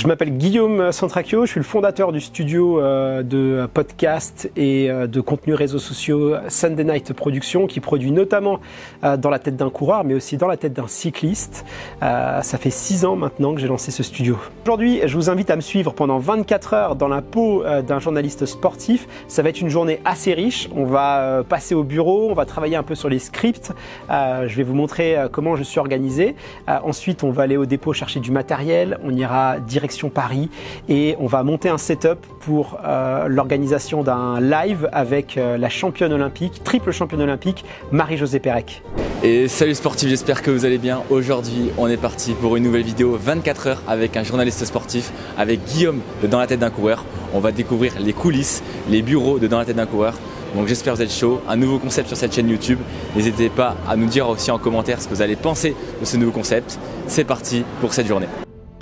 Je m'appelle Guillaume Santracchio, je suis le fondateur du studio de podcast et de contenu réseaux sociaux Sunday Night Production qui produit notamment dans la tête d'un coureur mais aussi dans la tête d'un cycliste. Ça fait 6 ans maintenant que j'ai lancé ce studio. Aujourd'hui, je vous invite à me suivre pendant 24 heures dans la peau d'un journaliste sportif. Ça va être une journée assez riche. On va passer au bureau, on va travailler un peu sur les scripts. Je vais vous montrer comment je suis organisé. Ensuite, on va aller au dépôt chercher du matériel. On ira direction Paris et on va monter un setup pour l'organisation d'un live avec la championne olympique, triple championne olympique, Marie-Josée Pérec. Et salut sportifs, j'espère que vous allez bien. Aujourd'hui, on est parti pour une nouvelle vidéo 24 heures avec un journaliste sportif, avec Guillaume de Dans la tête d'un coureur. On va découvrir les coulisses, les bureaux de Dans la tête d'un coureur. Donc j'espère que vous êtes chaud, un nouveau concept sur cette chaîne YouTube. N'hésitez pas à nous dire aussi en commentaire ce que vous allez penser de ce nouveau concept. C'est parti pour cette journée.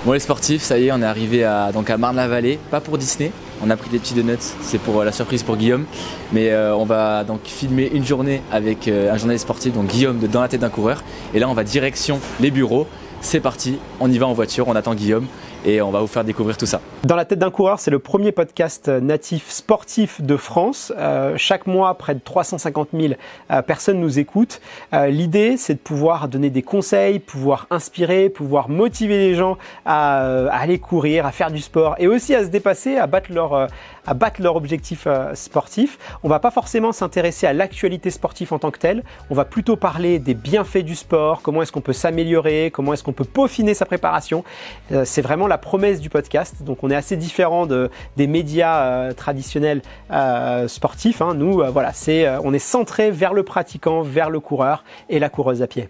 Bon les sportifs, ça y est, on est arrivé à Marne-la-Vallée, pas pour Disney, on a pris des petits donuts, c'est pour la surprise pour Guillaume, mais on va donc filmer une journée avec un journaliste sportif, donc Guillaume de Dans la tête d'un coureur, et là on va direction les bureaux. C'est parti, on y va en voiture, on attend Guillaume et on va vous faire découvrir tout ça. Dans la tête d'un coureur, c'est le premier podcast natif sportif de France. Chaque mois, près de 350 000 personnes nous écoutent. L'idée, c'est de pouvoir donner des conseils, pouvoir inspirer, pouvoir motiver les gens à aller courir, à faire du sport et aussi à se dépasser, à battre leur objectif sportif. On va pas forcément s'intéresser à l'actualité sportive en tant que telle. On va plutôt parler des bienfaits du sport, comment est-ce qu'on peut s'améliorer, comment est-ce qu'on peut peaufiner sa préparation. C'est vraiment la promesse du podcast. Donc on est assez différent des médias traditionnels sportifs. Hein. Nous, voilà, on est centré vers le pratiquant, vers le coureur et la coureuse à pied.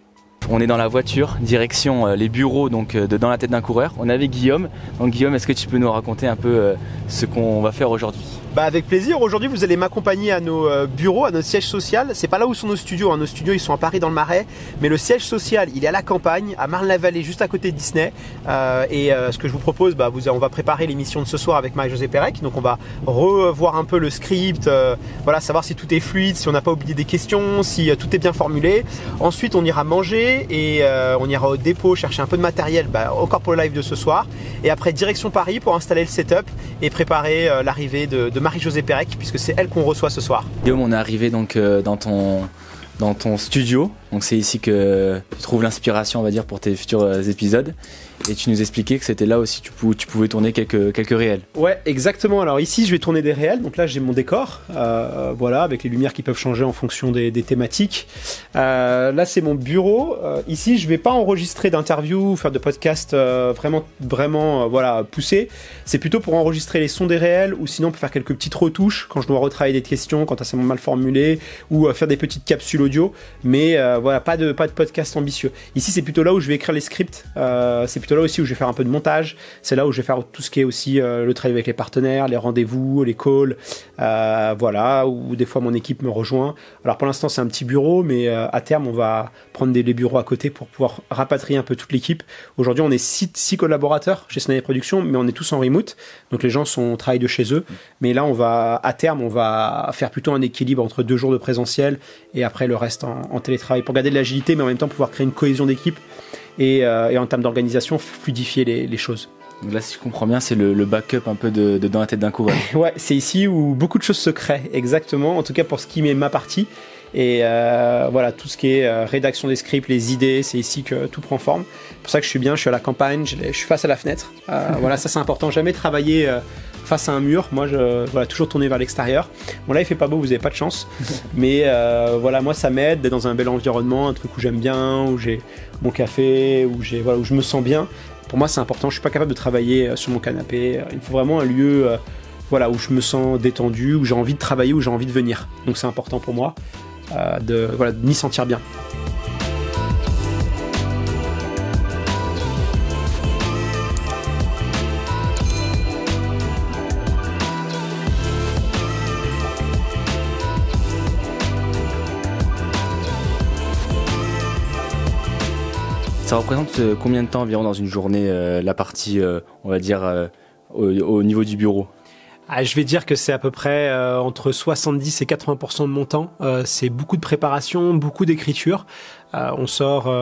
On est dans la voiture, direction les bureaux donc, de Dans la tête d'un coureur. On est avec Guillaume. Donc Guillaume, est-ce que tu peux nous raconter un peu ce qu'on va faire aujourd'hui ? Avec plaisir. Aujourd'hui, vous allez m'accompagner à nos bureaux, à notre siège social. C'est pas là où sont nos studios. Hein. Nos studios, ils sont à Paris dans le Marais. Mais le siège social, il est à la campagne, à Marne-la-Vallée, juste à côté de Disney. Ce que je vous propose, on va préparer l'émission de ce soir avec Marie-Josée Pérec. Donc on va revoir un peu le script, voilà, savoir si tout est fluide, si on n'a pas oublié des questions, si tout est bien formulé. Ensuite, on ira manger et on ira au dépôt chercher un peu de matériel, encore pour le live de ce soir. Et après, direction Paris pour installer le setup et préparer l'arrivée de Marie-Josée Pérec, puisque c'est elle qu'on reçoit ce soir. Guillaume, on est arrivé donc dans ton studio, donc c'est ici que tu trouves l'inspiration, on va dire, pour tes futurs épisodes. Et tu nous expliquais que c'était là aussi tu pouvais tourner quelques réels. Ouais, exactement. Alors ici, je vais tourner des réels. Donc là, j'ai mon décor, voilà, avec les lumières qui peuvent changer en fonction des thématiques. Là, c'est mon bureau. Ici, je vais pas enregistrer d'interviews, faire de podcasts vraiment voilà, poussés. C'est plutôt pour enregistrer les sons des réels, ou sinon pour faire quelques petites retouches quand je dois retravailler des questions, quand c'est mal formulé, ou faire des petites capsules audio. Mais voilà, pas de podcast ambitieux. Ici, c'est plutôt là où je vais écrire les scripts. C'est plutôt là aussi où je vais faire un peu de montage. C'est là où je vais faire tout ce qui est aussi le travail avec les partenaires, les rendez-vous, les calls, voilà, où des fois mon équipe me rejoint. Alors pour l'instant c'est un petit bureau, mais à terme on va prendre les bureaux à côté pour pouvoir rapatrier un peu toute l'équipe. Aujourd'hui on est 6 collaborateurs chez Sunday Night Production, mais on est tous en remote, donc les gens travaillent de chez eux. Mais là à terme on va faire plutôt un équilibre entre 2 jours de présentiel et après le reste en télétravail pour garder de l'agilité, mais en même temps pouvoir créer une cohésion d'équipe. Et en termes d'organisation, fluidifier les choses. Donc là, si je comprends bien, c'est le backup un peu de Dans la tête d'un coureur. Ouais, c'est ici où beaucoup de choses se créent, exactement. En tout cas, pour ce qui est ma partie. Et voilà, tout ce qui est rédaction des scripts, les idées, c'est ici que tout prend forme. C'est pour ça que je suis bien, je suis à la campagne, je suis face à la fenêtre. Voilà, ça c'est important. Jamais travailler face à un mur. Moi, voilà, toujours tourner vers l'extérieur. Bon là, il fait pas beau, vous avez pas de chance. Mais voilà, moi, ça m'aide d'être dans un bel environnement, un truc où j'aime bien, où j'ai mon café, où je me sens bien. Pour moi, c'est important. Je suis pas capable de travailler sur mon canapé. Il faut vraiment un lieu, voilà, où je me sens détendu, où j'ai envie de travailler, où j'ai envie de venir. Donc, c'est important pour moi de m'y sentir bien. Ça représente combien de temps environ dans une journée, la partie, on va dire, au niveau du bureau ? Je vais dire que c'est à peu près entre 70 et 80% de mon temps. C'est beaucoup de préparation, beaucoup d'écriture. On sort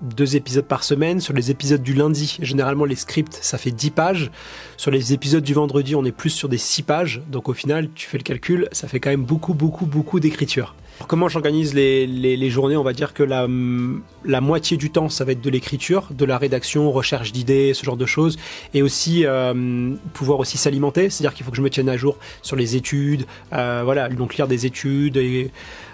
2 épisodes par semaine. Sur les épisodes du lundi, généralement les scripts, ça fait 10 pages. Sur les épisodes du vendredi, on est plus sur des 6 pages. Donc au final, tu fais le calcul, ça fait quand même beaucoup d'écriture. Comment j'organise les journées? On va dire que la moitié du temps, ça va être de l'écriture, de la rédaction, recherche d'idées, ce genre de choses. Et aussi pouvoir aussi s'alimenter. C'est-à-dire qu'il faut que je me tienne à jour sur les études. Voilà, donc lire des études et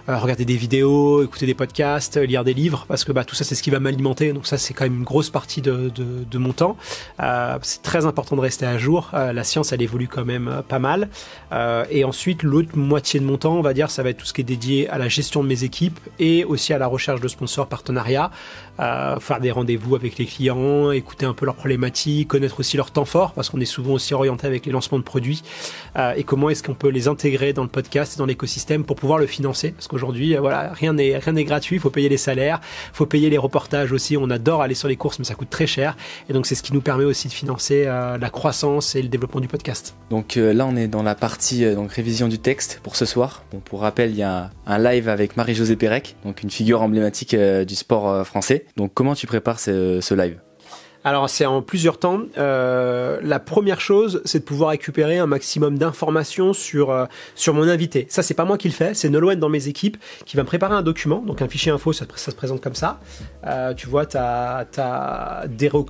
regarder des vidéos, écouter des podcasts, lire des livres, parce que tout ça c'est ce qui va m'alimenter, donc ça c'est quand même une grosse partie de mon temps. C'est très important de rester à jour, la science elle évolue quand même pas mal, et ensuite l'autre moitié de mon temps, on va dire, ça va être tout ce qui est dédié à la gestion de mes équipes et aussi à la recherche de sponsors, partenariats, faire des rendez-vous avec les clients, écouter un peu leurs problématiques, connaître aussi leurs temps forts, parce qu'on est souvent aussi orienté avec les lancements de produits, et comment est-ce qu'on peut les intégrer dans le podcast et dans l'écosystème pour pouvoir le financer, parce qu'aujourd'hui, voilà, rien n'est gratuit, il faut payer les salaires, il faut payer les reportages aussi, on adore aller sur les courses, mais ça coûte très cher, et donc c'est ce qui nous permet aussi de financer la croissance et le développement du podcast. Donc là, on est dans la partie donc révision du texte pour ce soir. Bon, pour rappel, il y a un live avec Marie-Josée Pérec, donc une figure emblématique du sport français. Donc comment tu prépares ce live? Alors c'est en plusieurs temps. La première chose, c'est de pouvoir récupérer un maximum d'informations sur mon invité. Ça, c'est pas moi qui le fais, c'est Nolwenn dans mes équipes qui va me préparer un document, donc un fichier info, ça se présente comme ça. Tu vois, t'as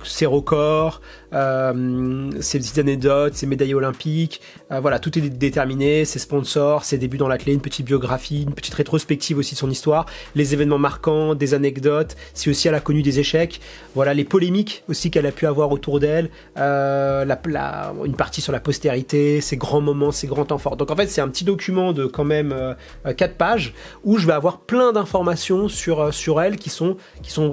ses records, ses petites anecdotes, ses médailles olympiques, voilà, tout est déterminé, ses sponsors, ses débuts dans l'athlète, une petite biographie, une petite rétrospective aussi de son histoire, les événements marquants, des anecdotes, si aussi elle a connu des échecs, voilà, les polémiques aussi qu'elle a pu avoir autour d'elle, une partie sur la postérité, ses grands moments, ses grands temps forts. Donc en fait c'est un petit document de quand même 4 pages où je vais avoir plein d'informations sur elle qui sont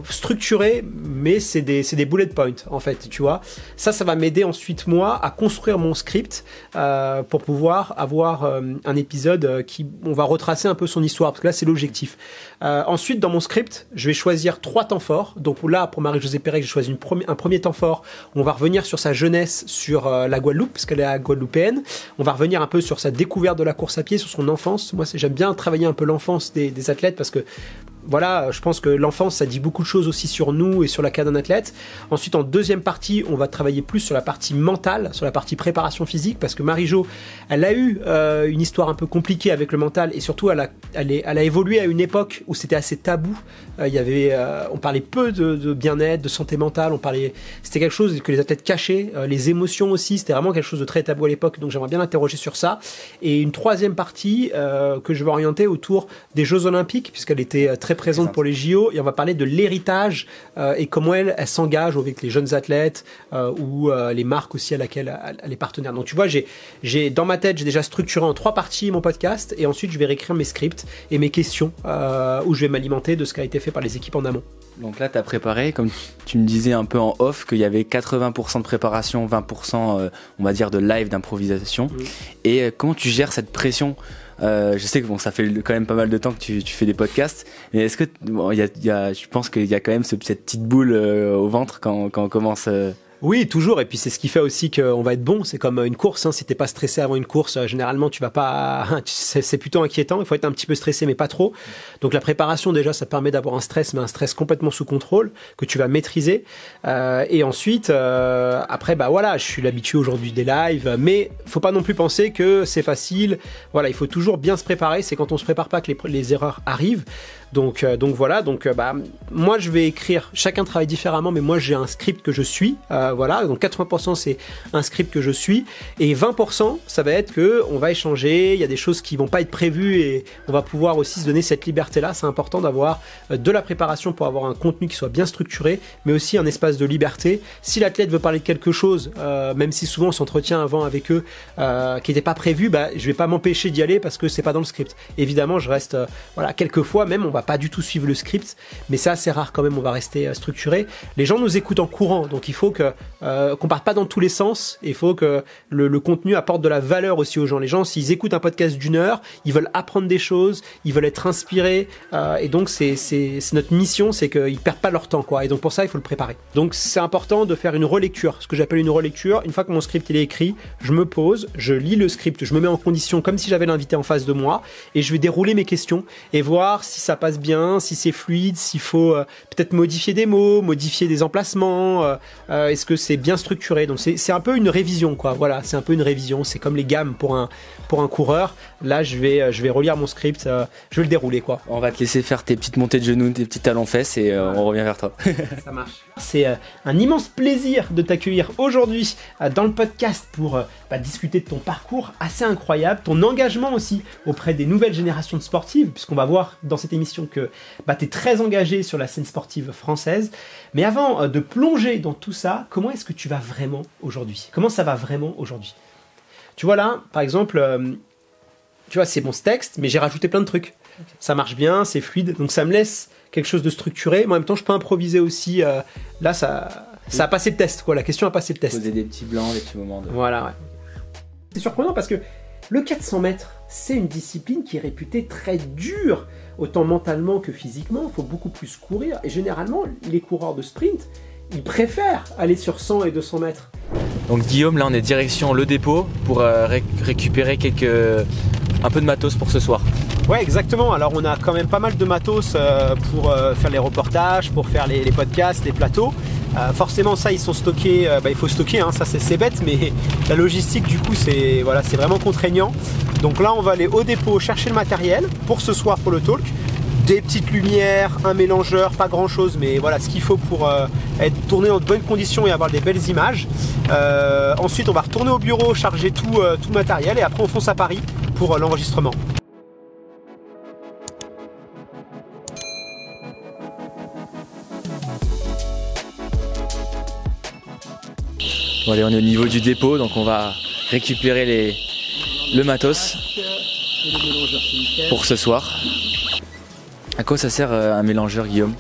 structurées, mais c'est des bullet points en fait, tu vois. Ça va m'aider ensuite moi à construire mon script pour pouvoir avoir un épisode on va retracer un peu son histoire, parce que là c'est l'objectif. Ensuite dans mon script je vais choisir 3 temps forts. Donc là pour Marie-Josée Pérec j'ai choisi un premier temps fort, on va revenir sur sa jeunesse sur la Guadeloupe, parce qu'elle est guadeloupéenne. On va revenir un peu sur sa découverte de la course à pied, sur son enfance. Moi j'aime bien travailler un peu l'enfance des athlètes, parce que voilà, je pense que l'enfance, ça dit beaucoup de choses aussi sur nous et sur la carrière d'un athlète. Ensuite, en deuxième partie, on va travailler plus sur la partie mentale, sur la partie préparation physique, parce que Marie-Jo, elle a eu une histoire un peu compliquée avec le mental, et surtout, elle a évolué à une époque où c'était assez tabou. On parlait peu de bien-être, de santé mentale, c'était quelque chose que les athlètes cachaient, les émotions aussi, c'était vraiment quelque chose de très tabou à l'époque, donc j'aimerais bien l'interroger sur ça. Et une troisième partie que je vais orienter autour des Jeux Olympiques, puisqu'elle était très présente pour les JO, et on va parler de l'héritage et comment elle s'engage avec les jeunes athlètes ou les marques aussi à laquelle elle est partenaire. Donc tu vois, dans ma tête, j'ai déjà structuré en 3 parties mon podcast, et ensuite je vais réécrire mes scripts et mes questions où je vais m'alimenter de ce qui a été fait par les équipes en amont. Donc là, tu as préparé, comme tu me disais un peu en off, qu'il y avait 80% de préparation, 20% on va dire de live, d'improvisation. Et comment tu gères cette pression? Je sais que ça fait quand même pas mal de temps que tu fais des podcasts, mais est-ce que je pense qu'il y a quand même cette petite boule au ventre quand on commence Oui, toujours. Et puis c'est ce qui fait aussi qu'on va être bon. C'est comme une course. Si t'es pas stressé avant une course, généralement tu vas pas. C'est plutôt inquiétant. Il faut être un petit peu stressé, mais pas trop. Donc la préparation déjà, ça permet d'avoir un stress, mais un stress complètement sous contrôle que tu vas maîtriser. Et ensuite, après, voilà, je suis l'habitué aujourd'hui des lives, mais faut pas non plus penser que c'est facile. Voilà, il faut toujours bien se préparer. C'est quand on se prépare pas que les erreurs arrivent. Donc voilà. Donc moi je vais écrire. Chacun travaille différemment, mais moi j'ai un script que je suis. Voilà, donc 80% c'est un script que je suis, et 20% ça va être que on va échanger, il y a des choses qui vont pas être prévues, et on va pouvoir aussi se donner cette liberté-là. C'est important d'avoir de la préparation pour avoir un contenu qui soit bien structuré, mais aussi un espace de liberté. Si l'athlète veut parler de quelque chose, même si souvent on s'entretient avant avec eux, qui n'était pas prévu, je vais pas m'empêcher d'y aller parce que c'est pas dans le script. Évidemment, je reste, quelquefois même on va pas du tout suivre le script, mais c'est assez rare quand même, on va rester structuré. Les gens nous écoutent en courant, donc il faut que qu'on parte pas dans tous les sens. Il faut que le contenu apporte de la valeur aussi aux gens. Les gens, s'ils écoutent un podcast d'1 heure, ils veulent apprendre des choses, ils veulent être inspirés, et donc c'est notre mission, c'est qu'ils perdent pas leur temps, quoi. Et donc pour ça, il faut le préparer. Donc c'est important de faire une relecture, ce que j'appelle une relecture. Une fois que mon script il est écrit, je me pose, je lis le script, je me mets en condition comme si j'avais l'invité en face de moi, et je vais dérouler mes questions et voir si ça passe bien, si c'est fluide, s'il faut peut-être modifier des mots, modifier des emplacements, est-ce que c'est bien structuré. Donc c'est un peu une révision, quoi. Voilà, c'est un peu une révision. C'est comme les gammes pour un coureur. Là, je vais relire mon script, je vais le dérouler, quoi. On va te laisser faire tes petites montées de genoux, tes petits talons-fesses et on revient vers toi. Ça marche. C'est un immense plaisir de t'accueillir aujourd'hui dans le podcast pour discuter de ton parcours assez incroyable, ton engagement aussi auprès des nouvelles générations de sportives, puisqu'on va voir dans cette émission que tu es très engagé sur la scène sportive française. Mais avant de plonger dans tout ça, comment est-ce que tu vas vraiment aujourd'hui? Comment ça va vraiment aujourd'hui? Tu vois là, par exemple, tu vois, c'est mon texte, mais j'ai rajouté plein de trucs. Okay. Ça marche bien, c'est fluide, donc ça me laisse quelque chose de structuré, mais en même temps, je peux improviser aussi. Là, ça a passé le test, quoi. La question a passé le test. Poser des petits blancs, des petits moments de... Voilà, ouais. C'est surprenant parce que le 400 mètres, c'est une discipline qui est réputée très dure, autant mentalement que physiquement. Il faut beaucoup plus courir. Et généralement, les coureurs de sprint, ils préfèrent aller sur 100 et 200 mètres. Donc Guillaume, là on est direction le dépôt pour récupérer un peu de matos pour ce soir. Ouais, exactement. Alors on a quand même pas mal de matos pour faire les reportages, pour faire les podcasts, les plateaux. Forcément ça ils sont stockés, il faut stocker, hein, ça c'est bête, mais la logistique du coup c'est vraiment contraignant. Donc là on va aller au dépôt chercher le matériel pour ce soir pour le talk. Des petites lumières, un mélangeur, pas grand chose, mais voilà ce qu'il faut pour être tourné dans de bonnes conditions et avoir des belles images. Ensuite on va retourner au bureau, charger tout le matériel et après on fonce à Paris pour l'enregistrement. Bon allez, on est au niveau du dépôt, donc on va récupérer le matos pour ce soir. À quoi ça sert un mélangeur, Guillaume?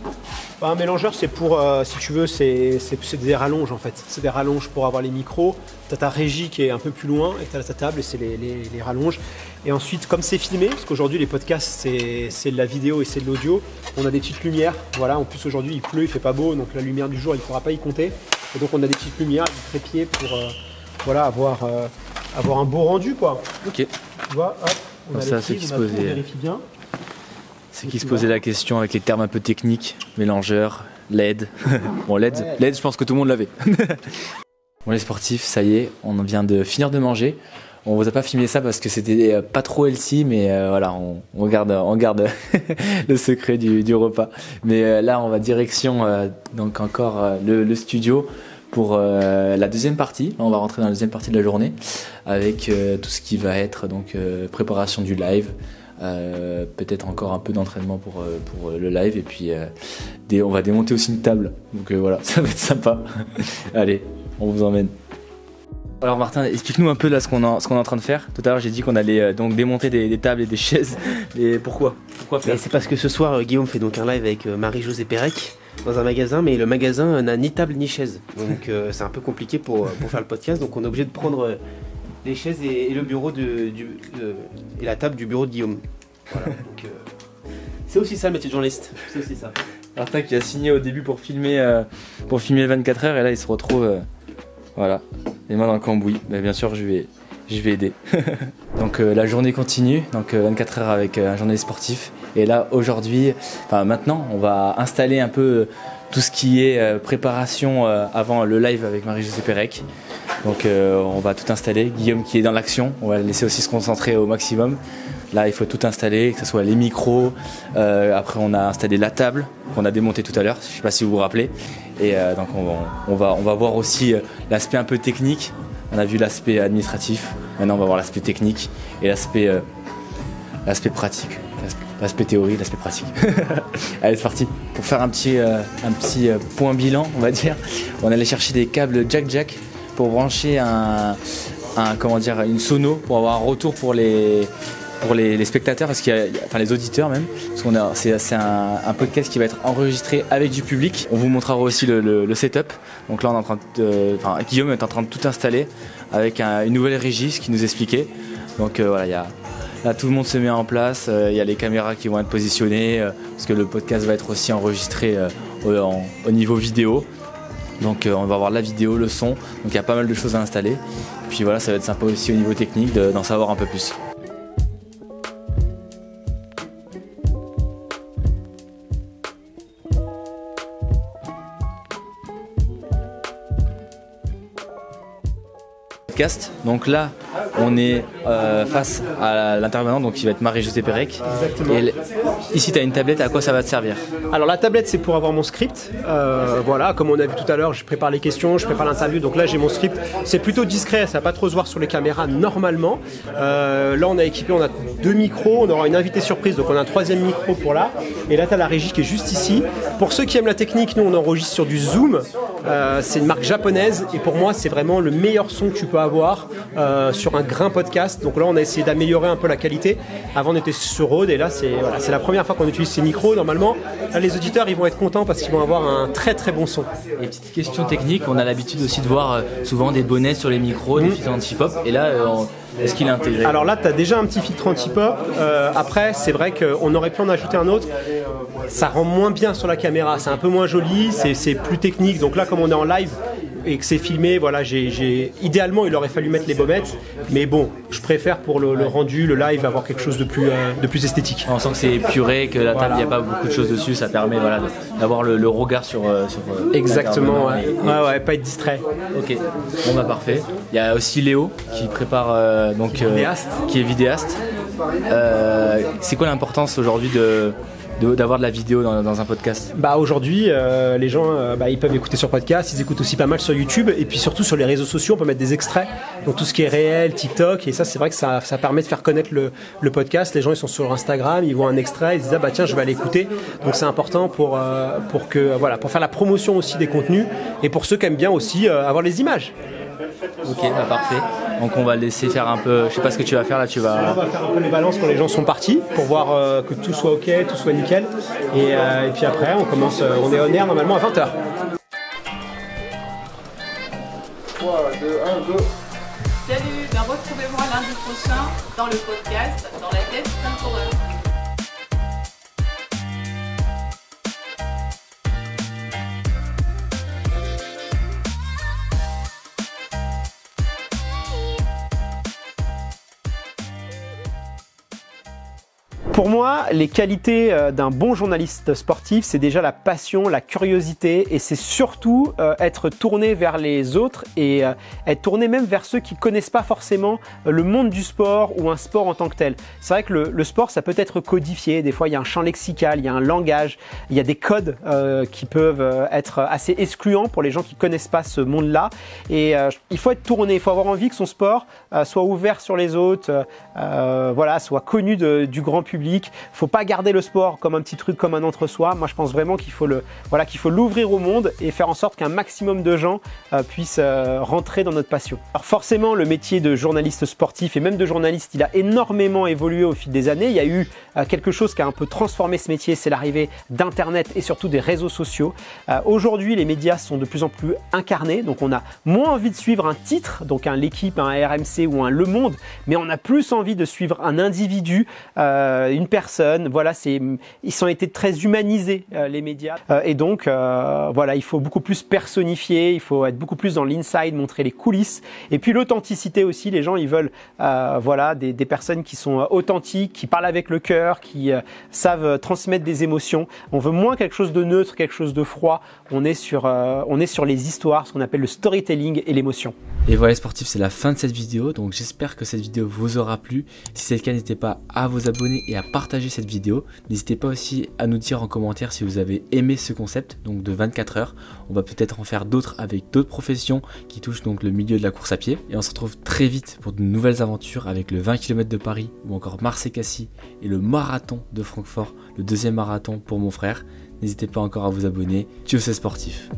Un mélangeur, c'est pour, si tu veux, c'est des rallonges en fait. C'est des rallonges pour avoir les micros. Tu as ta régie qui est un peu plus loin et tu as ta table et c'est les rallonges. Et ensuite, comme c'est filmé, parce qu'aujourd'hui les podcasts c'est de la vidéo et c'est de l'audio, on a des petites lumières. Voilà, en plus aujourd'hui il pleut, il fait pas beau, donc la lumière du jour il ne faudra pas y compter. Et donc on a des petites lumières, des trépieds pour avoir un beau rendu, quoi. Ok. Tu vois, hop, on a ça, les prises, on vérifie bien. C'est qui se posait la question avec les termes un peu techniques, mélangeur, LED. Bon, LED, je pense que tout le monde l'avait. Bon, les sportifs, ça y est, on vient de finir de manger. On vous a pas filmé ça parce que c'était pas trop healthy, mais voilà, on garde le secret du repas. Mais là, on va direction donc encore le studio pour la deuxième partie. On va rentrer dans la deuxième partie de la journée avec tout ce qui va être donc préparation du live. Peut-être encore un peu d'entraînement pour le live et puis on va démonter aussi une table, donc voilà, ça va être sympa. Allez, on vous emmène. Alors Martin, explique-nous un peu là ce qu'on est en train de faire. Tout à l'heure j'ai dit qu'on allait donc démonter des tables et des chaises, mais pourquoi faire? C'est parce que ce soir Guillaume fait donc un live avec Marie-Josée Pérec dans un magasin, mais le magasin n'a ni table ni chaise, donc c'est un peu compliqué pour faire le podcast, donc on est obligé de prendre les chaises et le bureau et la table du bureau de Guillaume. Voilà, donc c'est aussi ça le métier de journaliste. C'est aussi ça. Martin qui a signé au début pour filmer 24 heures et là il se retrouve voilà, les mains dans le cambouis. Mais bien sûr je vais aider. Donc la journée continue, donc 24 heures avec un journaliste sportif. Et là aujourd'hui, maintenant on va installer un peu tout ce qui est préparation avant le live avec Marie-Josée Pérec. Donc on va tout installer. Guillaume qui est dans l'action, on va le laisser aussi se concentrer au maximum. Là il faut tout installer, que ce soit les micros. Après on a installé la table qu'on a démontée tout à l'heure, je ne sais pas si vous vous rappelez. Et donc on va voir aussi l'aspect un peu technique. On a vu l'aspect administratif, maintenant on va voir l'aspect technique et l'aspect pratique. L'aspect théorie, l'aspect pratique. Allez, c'est parti. Pour faire un petit point bilan, on va dire, on allait chercher des câbles jack pour brancher une sono, pour avoir un retour pour pour les spectateurs, parce qu'il y a, enfin les auditeurs même, parce qu'on c'est un podcast qui va être enregistré avec du public. On vous montrera aussi le setup. Donc là on est en train de, Guillaume est en train de tout installer avec une nouvelle régie, ce qu'il nous expliquait. Donc voilà, là tout le monde se met en place, il y a les caméras qui vont être positionnées, parce que le podcast va être aussi enregistré au niveau vidéo. Donc on va avoir la vidéo, le son, donc il y a pas mal de choses à installer. Puis voilà, ça va être sympa aussi au niveau technique d'en savoir un peu plus. Donc là, on est face à l'intervenant, donc qui va être Marie-Josée Pérec. Exactement. Et ici, tu as une tablette, à quoi ça va te servir? Alors la tablette, c'est pour avoir mon script. Voilà, comme on a vu tout à l'heure, je prépare les questions, je prépare l'interview. Donc là, j'ai mon script. C'est plutôt discret, ça va pas trop se voir sur les caméras normalement. Là, on a équipé, on a 2 micros, on aura une invitée surprise, donc on a un 3e micro pour là. Et là, tu as la régie qui est juste ici. Pour ceux qui aiment la technique, nous, on enregistre sur du Zoom. C'est une marque japonaise et pour moi, c'est vraiment le meilleur son que tu peux avoir sur un grain podcast. Donc là, on a essayé d'améliorer un peu la qualité. Avant, on était sur Rode et là, c'est la première fois qu'on utilise ces micros. Normalement, là, les auditeurs, ils vont être contents parce qu'ils vont avoir un très très bon son. Et petite question technique, on a l'habitude aussi de voir souvent des bonnets sur les micros, des filtres anti-pop. Et là, est-ce qu'il est intégré? Alors là, tu as déjà un petit filtre anti-pop. Après, c'est vrai qu'on aurait pu en ajouter un autre. Ça rend moins bien sur la caméra, c'est un peu moins joli, c'est plus technique. Donc là, comme on est en live et que c'est filmé, voilà, idéalement, il aurait fallu mettre les baumettes. Mais bon, je préfère pour le rendu, le live, avoir quelque chose de plus esthétique. On sent que c'est épuré, que la table, il n'y a pas beaucoup de choses dessus. Ça permet d'avoir le regard sur exactement, ouais, pas être distrait. Ok, bon bah parfait. Il y a aussi Léo qui prépare, qui est vidéaste. C'est quoi l'importance aujourd'hui d'avoir de la vidéo dans un podcast? Aujourd'hui, les gens ils peuvent écouter sur podcast, ils écoutent aussi pas mal sur YouTube et puis surtout sur les réseaux sociaux, on peut mettre des extraits. Donc tout ce qui est réel, TikTok, et ça c'est vrai que ça permet de faire connaître le podcast. Les gens ils sont sur Instagram, ils voient un extrait, ils se disent tiens, je vais aller écouter. Donc c'est important pour faire la promotion aussi des contenus et pour ceux qui aiment bien aussi avoir les images. Ok, parfait. Donc on va laisser faire un peu, je sais pas ce que tu vas faire là, On va faire un peu les balances quand les gens sont partis pour voir que tout soit ok, tout soit nickel. Et puis après on commence, on est on air normalement à 20h. 3, 2, 1, go. Salut, retrouvez-moi lundi prochain dans le podcast Dans la tête d'un coureur. Pour moi, les qualités d'un bon journaliste sportif, c'est déjà la passion, la curiosité et c'est surtout être tourné vers les autres et être tourné même vers ceux qui ne connaissent pas forcément le monde du sport ou un sport en tant que tel. C'est vrai que le sport, ça peut être codifié. Des fois, il y a un champ lexical, il y a un langage, il y a des codes qui peuvent être assez excluants pour les gens qui ne connaissent pas ce monde-là. Et il faut être tourné, il faut avoir envie que son sport soit ouvert sur les autres, soit connu du grand public. Faut pas garder le sport comme un petit truc, comme un entre-soi. Moi, je pense vraiment qu'il faut l'ouvrir au monde et faire en sorte qu'un maximum de gens puissent rentrer dans notre passion. Alors forcément, le métier de journaliste sportif et même de journaliste, il a énormément évolué au fil des années. Il y a eu quelque chose qui a un peu transformé ce métier, c'est l'arrivée d'Internet et surtout des réseaux sociaux. Aujourd'hui, les médias sont de plus en plus incarnés, donc on a moins envie de suivre un titre, donc un L'Équipe, un RMC ou un Le Monde, mais on a plus envie de suivre un individu, une personne. Voilà, ils ont été très humanisés, les médias. Et donc, il faut beaucoup plus personnifier, il faut être beaucoup plus dans l'inside, montrer les coulisses. Et puis l'authenticité aussi, les gens, ils veulent des personnes qui sont authentiques, qui parlent avec le cœur, qui savent transmettre des émotions. On veut moins quelque chose de neutre, quelque chose de froid. On est sur les histoires, ce qu'on appelle le storytelling et l'émotion. Et voilà les sportifs, c'est la fin de cette vidéo, donc j'espère que cette vidéo vous aura plu. Si c'est le cas, n'hésitez pas à vous abonner et à partager cette vidéo. N'hésitez pas aussi à nous dire en commentaire si vous avez aimé ce concept, donc de 24 heures. On va peut-être en faire d'autres avec d'autres professions qui touchent donc le milieu de la course à pied. Et on se retrouve très vite pour de nouvelles aventures avec le 20 km de Paris ou encore Marseille-Cassis et le marathon de Francfort, le 2e marathon pour mon frère. N'hésitez pas encore à vous abonner. Tchuss les sportifs.